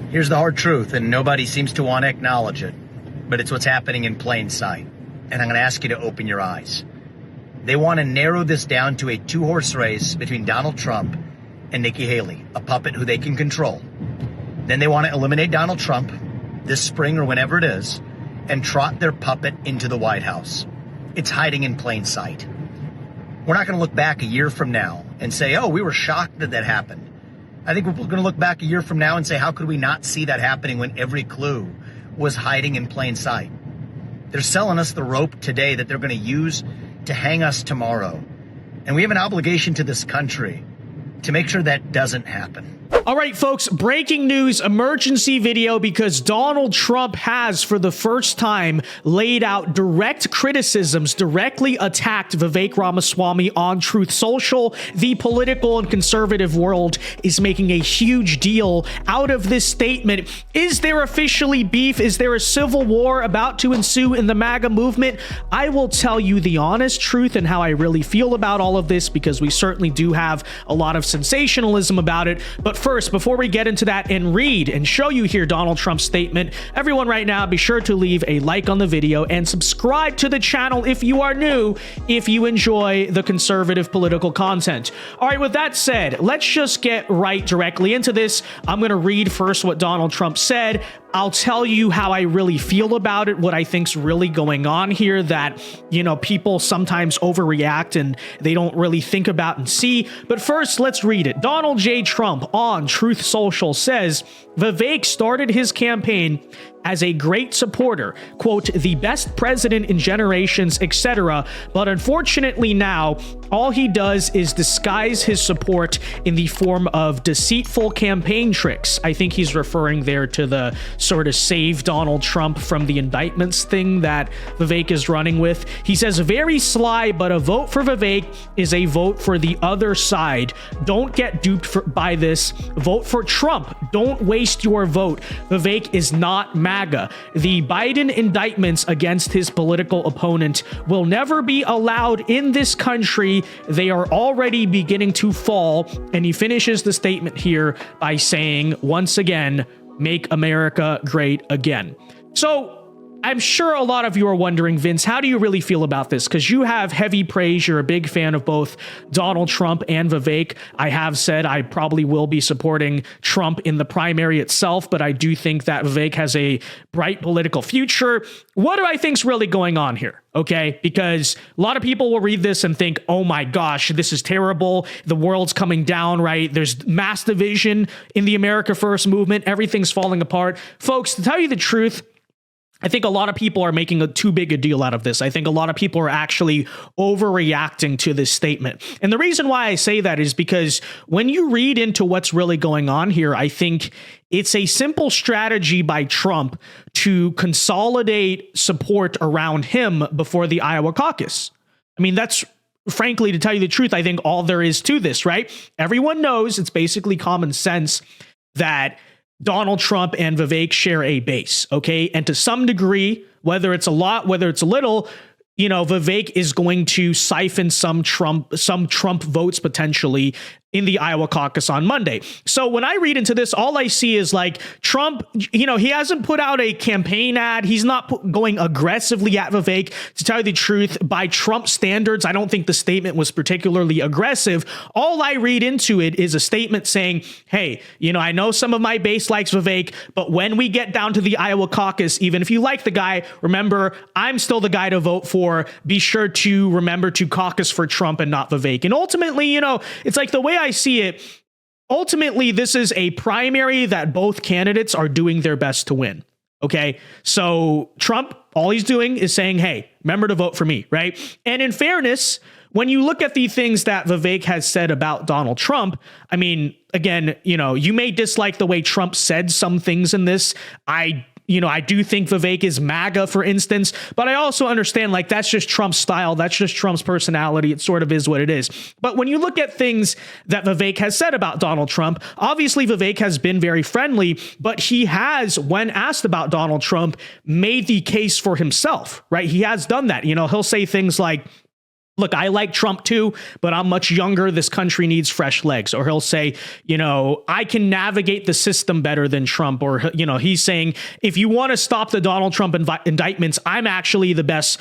Here's the hard truth, and nobody seems to want to acknowledge it, but it's what's happening in plain sight. And I'm going to ask you to open your eyes. They want to narrow this down to a two-horse race between Donald Trump and Nikki Haley, a puppet who they can control. Then they want to eliminate Donald Trump this spring or whenever it is and trot their puppet into the White House. It's hiding in plain sight. We're not going to look back a year from now and say, oh, we were shocked that that happened. I think we're going to look back a year from now and say, how could we not see that happening when every clue was hiding in plain sight? They're selling us the rope today that they're going to use to hang us tomorrow. And we have an obligation to this country to make sure that doesn't happen. All right, folks, breaking news, emergency video, because Donald Trump has, for the first time, laid out direct criticisms, directly attacked Vivek Ramaswamy on Truth Social. The political and conservative world is making a huge deal out of this statement. Is there officially beef? Is there a civil war about to ensue in the MAGA movement? I will tell you the honest truth and how I really feel about all of this, because we certainly do have a lot of sensationalism about it. But first, before we get into that and read and show you here Donald Trump's statement, everyone right now, be sure to leave a like on the video and subscribe to the channel if you are new, if you enjoy the conservative political content. All right, with that said, let's just get right directly into this. I'm going to read first what Donald Trump said. I'll tell you how I really feel about it, what I think's really going on here, that, you know, people sometimes overreact and they don't really think about and see. But first, let's read it. Donald J. Trump on Truth Social says, Vivek started his campaign as a great supporter, quote, the best president in generations, etc. But unfortunately now, all he does is disguise his support in the form of deceitful campaign tricks. I think he's referring there to the sort of save Donald Trump from the indictments thing that Vivek is running with. He says, very sly, but a vote for Vivek is a vote for the other side. Don't get duped by this. Vote for Trump. Don't waste your vote. Vivek is not MAGA. The Biden indictments against his political opponent will never be allowed in this country. They are already beginning to fall. And he finishes the statement here by saying, once again, make America great again. So I'm sure a lot of you are wondering, Vince, how do you really feel about this? Because you have heavy praise. You're a big fan of both Donald Trump and Vivek. I have said I probably will be supporting Trump in the primary itself, but I do think that Vivek has a bright political future. What do I think's really going on here? Okay, because a lot of people will read this and think, oh my gosh, this is terrible. The world's coming down, right? There's mass division in the America First movement. Everything's falling apart. Folks, to tell you the truth, I think a lot of people are making too big a deal out of this. I think a lot of people are actually overreacting to this statement. And the reason why I say that is because when you read into what's really going on here, I think it's a simple strategy by Trump to consolidate support around him before the Iowa caucus. I mean, that's frankly, to tell you the truth, I think all there is to this, right? Everyone knows, it's basically common sense, that Donald Trump and Vivek share a base, okay? And to some degree, whether it's a lot, whether it's a little, you know, Vivek is going to siphon some Trump votes potentially in the Iowa caucus on Monday. So when I read into this, all I see is like Trump, you know, he hasn't put out a campaign ad. He's not going aggressively at Vivek. To tell you the truth, by Trump standards, I don't think the statement was particularly aggressive. All I read into it is a statement saying, hey, you know, I know some of my base likes Vivek, but when we get down to the Iowa caucus, even if you like the guy, remember, I'm still the guy to vote for. Be sure to remember to caucus for Trump and not Vivek. And ultimately, you know, it's like the way I see it, ultimately, this is a primary that both candidates are doing their best to win. Okay, so Trump, all he's doing is saying, hey, remember to vote for me, right? And in fairness, when you look at the things that Vivek has said about Donald Trump, I mean, again, you know, you may dislike the way Trump said some things in this. I do think Vivek is MAGA, for instance, but I also understand, like, that's just Trump's style. That's just Trump's personality. It sort of is what it is. But when you look at things that Vivek has said about Donald Trump, obviously Vivek has been very friendly, but he has, when asked about Donald Trump, made the case for himself, right? He has done that. You know, he'll say things like, look, I like Trump too, but I'm much younger. This country needs fresh legs. Or he'll say, I can navigate the system better than Trump. Or, he's saying, if you want to stop the Donald Trump indictments, I'm actually the best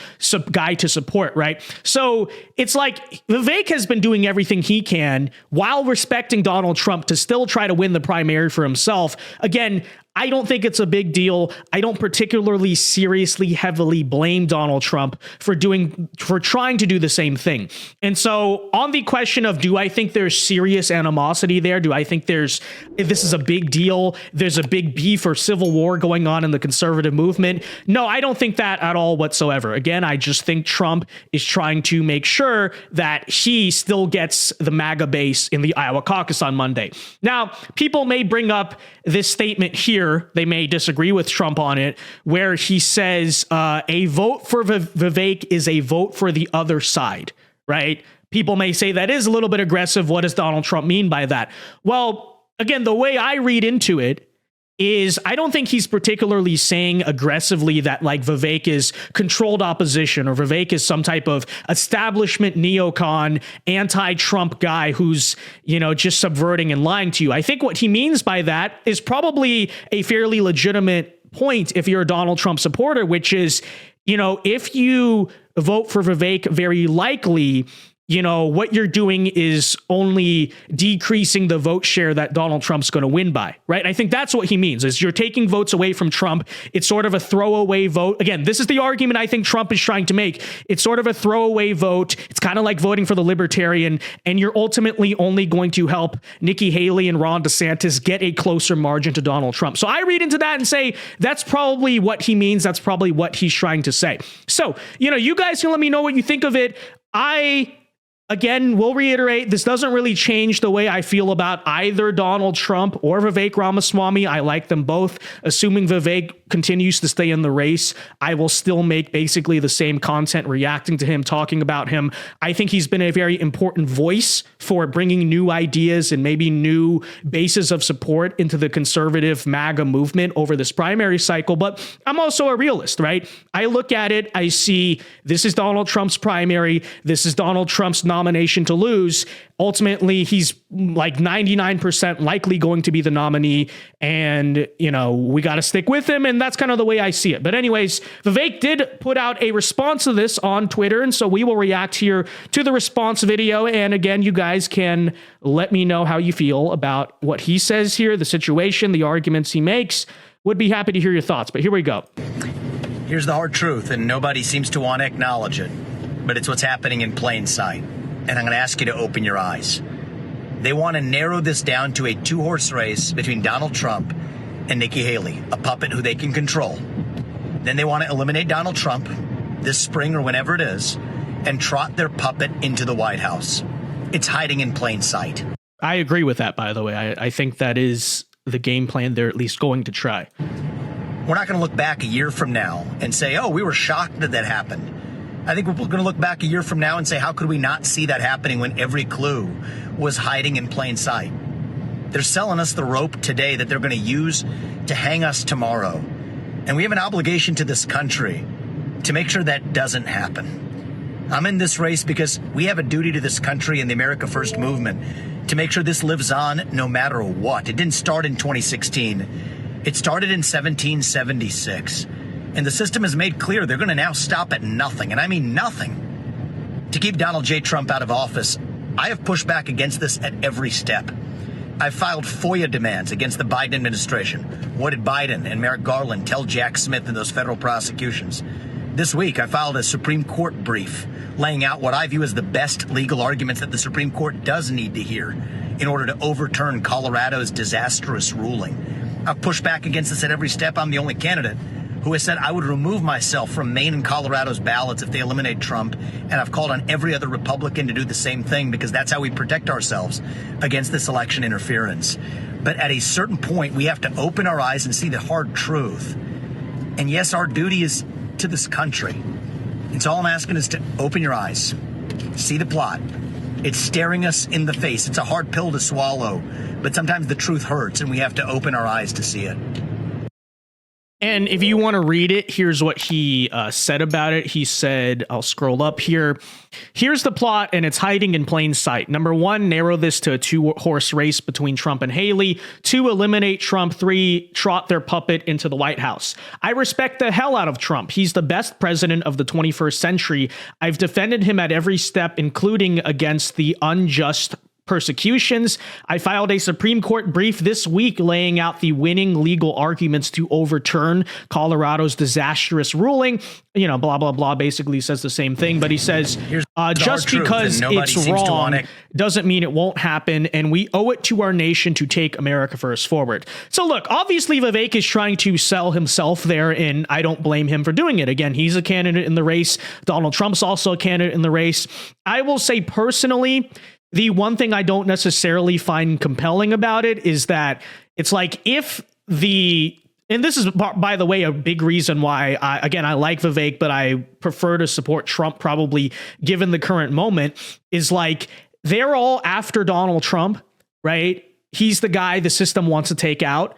guy to support, right? So it's like Vivek has been doing everything he can while respecting Donald Trump to still try to win the primary for himself. Again, I don't think it's a big deal. I don't particularly seriously, heavily blame Donald Trump for trying to do the same thing. And so on the question of, do I think there's serious animosity there? Do I think if this is a big deal, there's a big beef or civil war going on in the conservative movement? No, I don't think that at all whatsoever. Again, I just think Trump is trying to make sure that he still gets the MAGA base in the Iowa caucus on Monday. Now, people may bring up this statement here. They may disagree with Trump on it, where he says a vote for Vivek is a vote for the other side, right? People may say that is a little bit aggressive. What does Donald Trump mean by that? Well, again, the way I read into it is I don't think he's particularly saying aggressively that like Vivek is controlled opposition or Vivek is some type of establishment neocon anti-Trump guy who's, just subverting and lying to you. I think what he means by that is probably a fairly legitimate point if you're a Donald Trump supporter, which is, if you vote for Vivek, very likely, what you're doing is only decreasing the vote share that Donald Trump's going to win by, right? I think that's what he means, is you're taking votes away from Trump. It's sort of a throwaway vote. Again, this is the argument I think Trump is trying to make. It's sort of a throwaway vote. It's kind of like voting for the Libertarian, and you're ultimately only going to help Nikki Haley and Ron DeSantis get a closer margin to Donald Trump. So I read into that and say, that's probably what he means. That's probably what he's trying to say. So, you guys can let me know what you think of it. Again, we'll reiterate, this doesn't really change the way I feel about either Donald Trump or Vivek Ramaswamy. I like them both. Assuming Vivek continues to stay in the race, I will still make basically the same content reacting to him, talking about him. I think he's been a very important voice for bringing new ideas and maybe new bases of support into the conservative MAGA movement over this primary cycle. But I'm also a realist, right? I look at it, I see this is Donald Trump's primary. This is Donald Trump's nomination to lose. Ultimately, he's like 99% likely going to be the nominee, and we got to stick with him, and that's kind of the way I see it. But anyways, Vivek did put out a response to this on Twitter, and so we will react here to the response video. And again, you guys can let me know how you feel about what he says here, the situation, the arguments he makes. Would be happy to hear your thoughts, but here we go. Here's the hard truth, and nobody seems to want to acknowledge it, but it's what's happening in plain sight. And I'm going to ask you to open your eyes. They want to narrow this down to a two-horse race between Donald Trump and Nikki Haley, a puppet who they can control. Then they want to eliminate Donald Trump this spring or whenever it is and trot their puppet into the White House. It's hiding in plain sight. I agree with that, by the way. I think that is the game plan they're at least going to try. We're not going to look back a year from now and say, oh, we were shocked that happened. I think we're going to look back a year from now and say, how could we not see that happening when every clue was hiding in plain sight? They're selling us the rope today that they're going to use to hang us tomorrow. And we have an obligation to this country to make sure that doesn't happen. I'm in this race because we have a duty to this country and the America First movement to make sure this lives on no matter what. It didn't start in 2016. It started in 1776. And the system has made clear they're going to now stop at nothing, and I mean nothing, to keep Donald J. Trump out of office. I have pushed back against this at every step. I've filed FOIA demands against the Biden administration. What did Biden and Merrick Garland tell Jack Smith in those federal prosecutions? This week, I filed a Supreme Court brief laying out what I view as the best legal arguments that the Supreme Court does need to hear in order to overturn Colorado's disastrous ruling. I've pushed back against this at every step. I'm the only candidate who has said I would remove myself from Maine and Colorado's ballots if they eliminate Trump. And I've called on every other Republican to do the same thing, because that's how we protect ourselves against this election interference. But at a certain point, we have to open our eyes and see the hard truth. And yes, our duty is to this country. And so all I'm asking is to open your eyes, see the plot. It's staring us in the face. It's a hard pill to swallow, but sometimes the truth hurts, and we have to open our eyes to see it. And if you want to read it, here's what he said about it. He said, I'll scroll up here. Here's the plot, and it's hiding in plain sight. Number 1, narrow this to a 2-horse race between Trump and Haley. 2, eliminate Trump. 3, trot their puppet into the White House. I respect the hell out of Trump. He's the best president of the 21st century. I've defended him at every step, including against the unjust persecutions. I filed a Supreme Court brief this week laying out the winning legal arguments to overturn Colorado's disastrous ruling. You know, blah, blah, blah, basically says the same thing. But he says, just because it's wrong doesn't mean it won't happen. And we owe it to our nation to take America first forward. So look, obviously Vivek is trying to sell himself there, and I don't blame him for doing it. Again, he's a candidate in the race. Donald Trump's also a candidate in the race. I will say personally, the one thing I don't necessarily find compelling about it is that it's like if the, and this is, by the way, a big reason why, I like Vivek, but I prefer to support Trump probably given the current moment, is like they're all after Donald Trump, right? He's the guy the system wants to take out.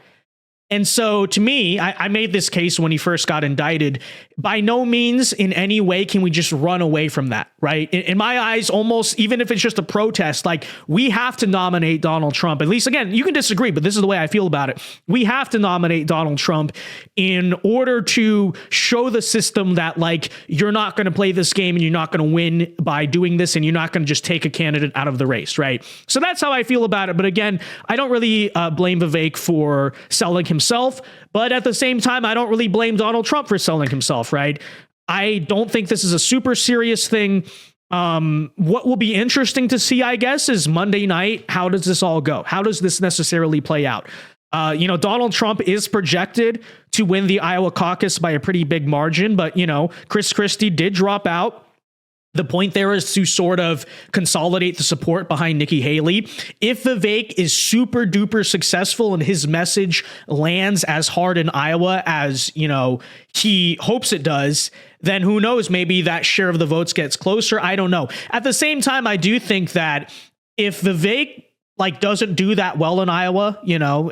And so to me, I made this case when he first got indicted. By no means in any way can we just run away from that, right? In my eyes, almost even if it's just a protest, like we have to nominate Donald Trump. At least, again, you can disagree, but this is the way I feel about it. We have to nominate Donald Trump in order to show the system that like you're not going to play this game and you're not going to win by doing this, and you're not going to just take a candidate out of the race, right? So that's how I feel about it. But again, I don't really blame Vivek for selling himself, but at the same time, I don't really blame Donald Trump for selling himself, right? I don't think this is a super serious thing. What will be interesting to see, I guess, is Monday night. How does this all go? How does this necessarily play out? Donald Trump is projected to win the Iowa caucus by a pretty big margin, but, Chris Christie did drop out. The point there is to sort of consolidate the support behind Nikki Haley. If Vivek is super duper successful and his message lands as hard in Iowa as, he hopes it does, then who knows, maybe that share of the votes gets closer. I don't know. At the same time, I do think that if Vivek doesn't do that well in Iowa,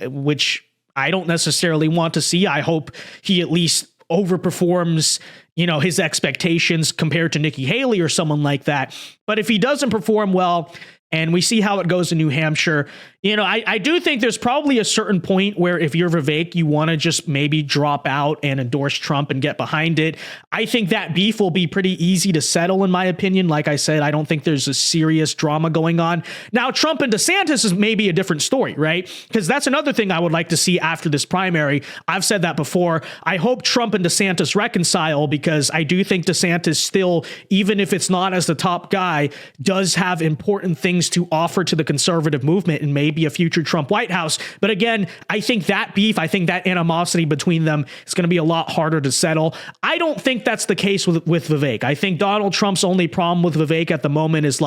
which I don't necessarily want to see, I hope he at least overperforms his expectations compared to Nikki Haley or someone like that. But if he doesn't perform well, and we see how it goes in New Hampshire, I do think there's probably a certain point where if you're Vivek, you want to just maybe drop out and endorse Trump and get behind it. I think that beef will be pretty easy to settle, in my opinion. Like I said, I don't think there's a serious drama going on. Now, Trump and DeSantis is maybe a different story, right? Because that's another thing I would like to see after this primary. I've said that before. I hope Trump and DeSantis reconcile, because I do think DeSantis still, even if it's not as the top guy, does have important things to offer to the conservative movement and maybe a future Trump White House. But again, I think that beef, I think that animosity between them is going to be a lot harder to settle. I don't think that's the case with Vivek. I think Donald Trump's only problem with Vivek at the moment is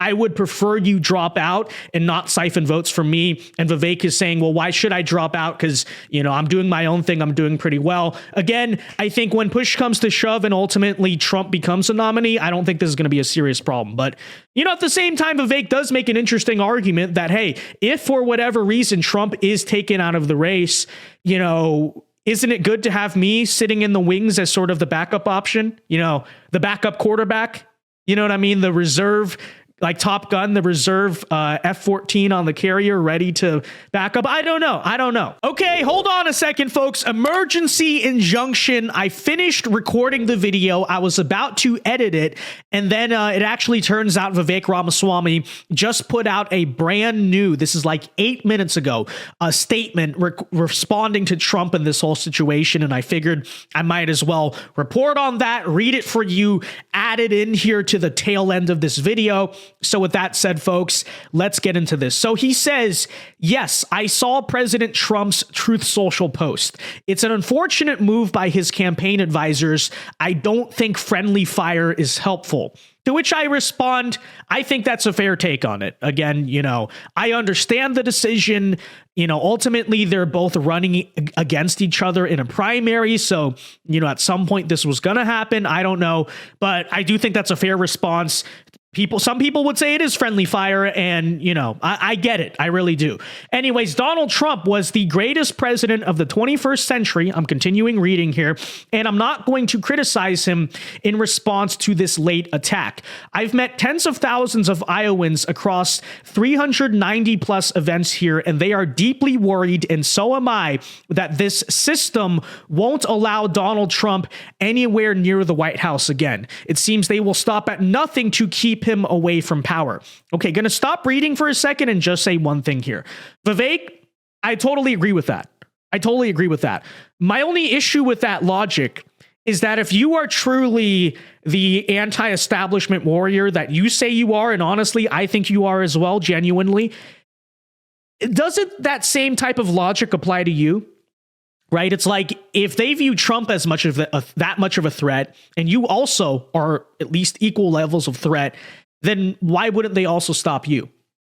I would prefer you drop out and not siphon votes from me. And Vivek is saying, well, why should I drop out? Because, I'm doing my own thing. I'm doing pretty well. Again, I think when push comes to shove and ultimately Trump becomes a nominee, I don't think this is going to be a serious problem. But, at the same time, Vivek does make an interesting argument that, hey, if for whatever reason Trump is taken out of the race, isn't it good to have me sitting in the wings as sort of the backup option? The backup quarterback, you know what I mean? The reserve, like Top Gun, the reserve F-14 on the carrier ready to back up. I don't know. Okay, hold on a second, folks. Emergency injunction. I finished recording the video. I was about to edit it, and then it actually turns out Vivek Ramaswamy just put out a brand new, this is like 8 minutes ago, a statement responding to Trump and this whole situation, and I figured I might as well report on that, read it for you, add it in here to the tail end of this video. So with that said, folks, let's get into this. So he says, yes, I saw President Trump's Truth Social post. It's an unfortunate move by his campaign advisors. I don't think friendly fire is helpful. To which I respond, I think that's a fair take on it. Again, I understand the decision. Ultimately, they're both running against each other in a primary. So, at some point this was going to happen. I don't know. But I do think that's a fair response. some people would say it is friendly fire, and I get it. I really do. Anyways, Donald Trump was the greatest president of the 21st century. I'm continuing reading here, and I'm not going to criticize him in response to this late attack. I've met tens of thousands of Iowans across 390 plus events here, and they are deeply worried, and so am I, that this system won't allow Donald Trump anywhere near the White House again. It seems they will stop at nothing to keep him away from power. Okay, gonna stop reading for a second and just say one thing here. Vivek, I totally agree with that. My only issue with that logic is that if you are truly the anti-establishment warrior that you say you are, and honestly, I think you are as well, genuinely, doesn't that same type of logic apply to you? Right? It's like if they view Trump as that much of a threat, and you also are at least equal levels of threat, then why wouldn't they also stop you?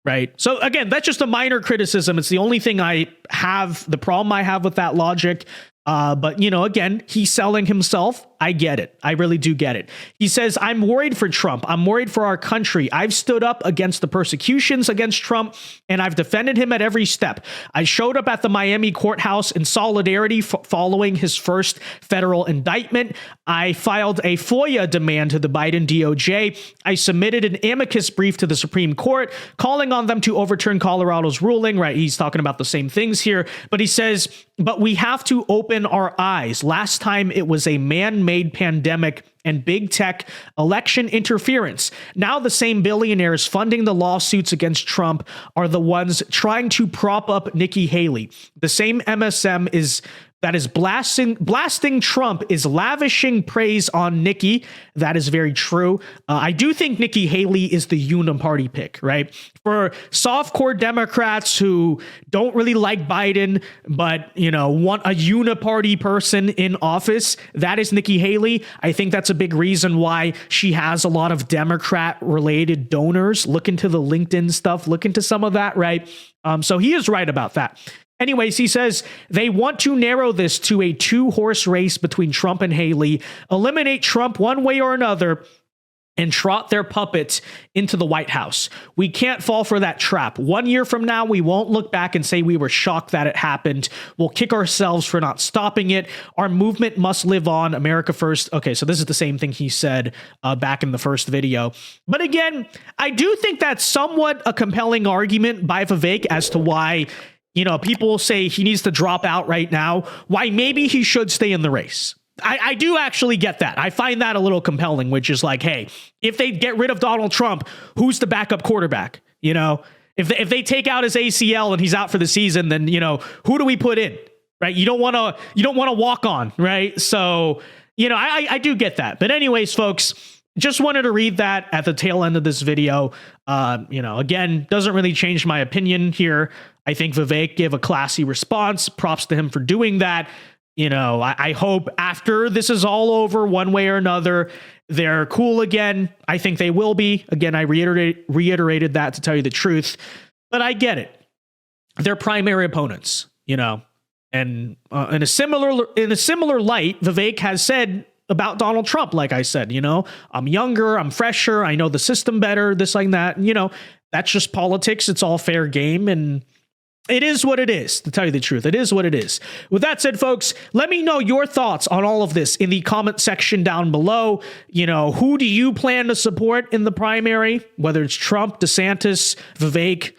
Right? So again, that's just a minor criticism. It's the only thing the problem I have with that logic. But again, he's selling himself. I get it. I really do get it. He says, I'm worried for Trump. I'm worried for our country. I've stood up against the persecutions against Trump, and I've defended him at every step. I showed up at the Miami courthouse in solidarity following his first federal indictment. I filed a FOIA demand to the Biden DOJ. I submitted an amicus brief to the Supreme Court, calling on them to overturn Colorado's ruling. Right? He's talking about the same things here, but he says, but we have to open our eyes. Last time it was a man-made pandemic and big tech election interference. Now the same billionaires funding the lawsuits against Trump are the ones trying to prop up Nikki Haley. The same MSM that is blasting Trump is lavishing praise on Nikki. That is very true. I do think Nikki Haley is the uniparty pick, right? For softcore Democrats who don't really like Biden, but, want a uniparty person in office, that is Nikki Haley. I think that's a big reason why she has a lot of Democrat-related donors. Look into the LinkedIn stuff. Look into some of that, right? So he is right about that. Anyways, he says they want to narrow this to a two-horse race between Trump and Haley, eliminate Trump one way or another, and trot their puppets into the White House. We can't fall for that trap. 1 year from now, we won't look back and say we were shocked that it happened. We'll kick ourselves for not stopping it. Our movement must live on. America first. Okay, so this is the same thing he said back in the first video. But again, I do think that's somewhat a compelling argument by Vivek as to why people say he needs to drop out right now, why maybe he should stay in the race. I do actually get that. I find that a little compelling, which is like, hey, if they get rid of Donald Trump, who's the backup quarterback? If they take out his ACL and he's out for the season, then, who do we put in? Right? You don't want to walk on, right? So, I do get that. But anyways, folks, just wanted to read that at the tail end of this video. Again, doesn't really change my opinion here. I think Vivek gave a classy response. Props to him for doing that. I hope after this is all over, one way or another, they're cool again. I think they will be. Again, I reiterated that to tell you the truth. But I get it. They're primary opponents, and in a similar light, Vivek has said about Donald Trump, like I said, I'm younger, I'm fresher, I know the system better, this, like that. That's just politics. It's all fair game, and it is what it is, to tell you the truth. It is what it is. With that said, folks, let me know your thoughts on all of this in the comment section down below. Who do you plan to support in the primary? Whether it's Trump, DeSantis, Vivek.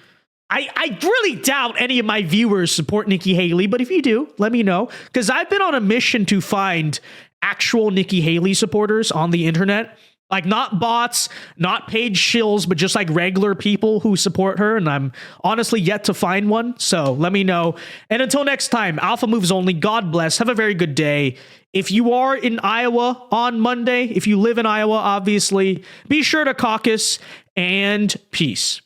I really doubt any of my viewers support Nikki Haley, but if you do, let me know. Because I've been on a mission to find actual Nikki Haley supporters on the internet. Like, not bots, not paid shills, but just like regular people who support her. And I'm honestly yet to find one. So let me know. And until next time, Alpha Moves Only. God bless. Have a very good day. If you are in Iowa on Monday, if you live in Iowa, obviously, be sure to caucus, and peace.